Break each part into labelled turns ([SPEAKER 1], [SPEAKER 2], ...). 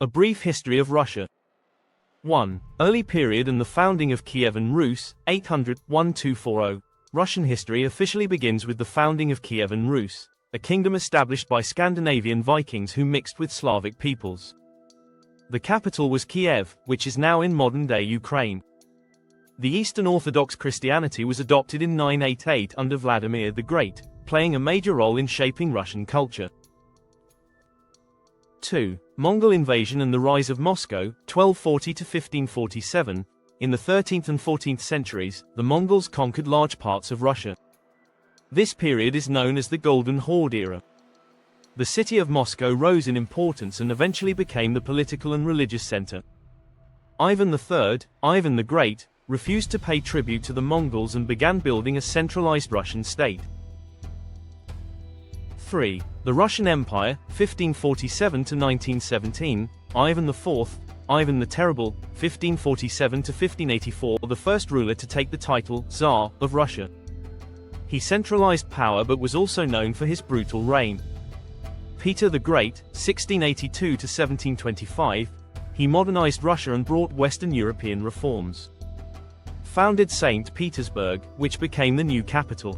[SPEAKER 1] A brief history of Russia. 1. Early period and the founding of Kievan Rus, 800-1240. Russian history officially begins with the founding of Kievan Rus, a kingdom established by Scandinavian Vikings who mixed with Slavic peoples. The capital was Kiev, which is now in modern-day Ukraine. The Eastern Orthodox Christianity was adopted in 988 under Vladimir the Great, playing a major role in shaping Russian culture. 2. Mongol invasion and the rise of Moscow, 1240–1547. In the 13th and 14th centuries, the Mongols conquered large parts of Russia. This period is known as the Golden Horde era. The city of Moscow rose in importance and eventually became the political and religious center. Ivan III, Ivan the Great, refused to pay tribute to the Mongols and began building a centralized Russian state. 3. The Russian Empire, 1547–1917, Ivan IV, Ivan the Terrible, 1547–1584, the first ruler to take the title Tsar of Russia. He centralized power but was also known for his brutal reign. Peter the Great, 1682–1725, he modernized Russia and brought Western European reforms. Founded St. Petersburg, which became the new capital.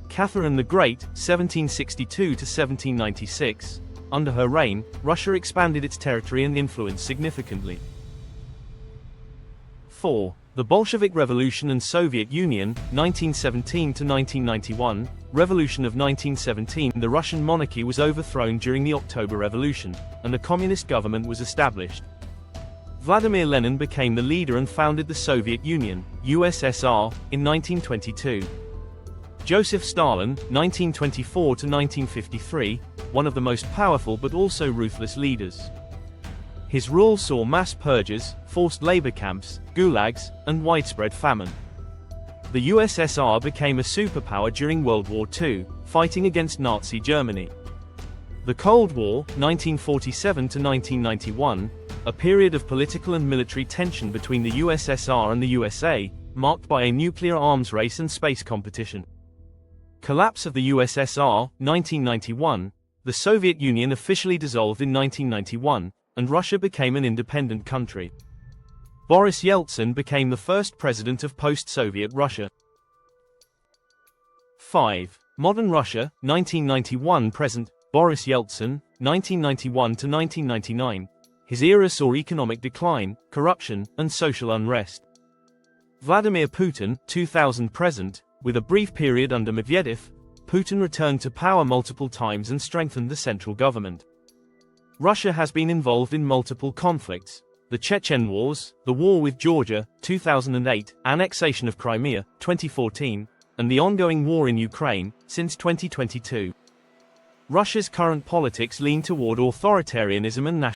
[SPEAKER 1] Catherine the Great, 1762–1796. Under her reign, Russia expanded its territory and influence significantly. 4. The Bolshevik Revolution and Soviet Union, 1917–1991. Revolution of 1917. The Russian monarchy was overthrown during the October Revolution, and a communist government was established. Vladimir Lenin became the leader and founded the Soviet Union, USSR, in 1922. Joseph Stalin, 1924–1953, one of the most powerful but also ruthless leaders. His rule saw mass purges, forced labor camps, gulags, and widespread famine. The USSR became a superpower during World War II, fighting against Nazi Germany. The Cold War, 1947–1991, a period of political and military tension between the USSR and the USA, marked by a nuclear arms race and space competition. Collapse of the USSR, 1991, the Soviet Union officially dissolved in 1991, and Russia became an independent country. Boris Yeltsin became the first president of post-Soviet Russia. 5. Modern Russia, 1991–present, Boris Yeltsin, 1991–1999. His era saw economic decline, corruption, and social unrest. Vladimir Putin, 2000–present, with a brief period under Medvedev, Putin returned to power multiple times and strengthened the central government. Russia has been involved in multiple conflicts: the Chechen Wars, the war with Georgia, 2008, annexation of Crimea, 2014, and the ongoing war in Ukraine, since 2022. Russia's current politics lean toward authoritarianism and nationalism.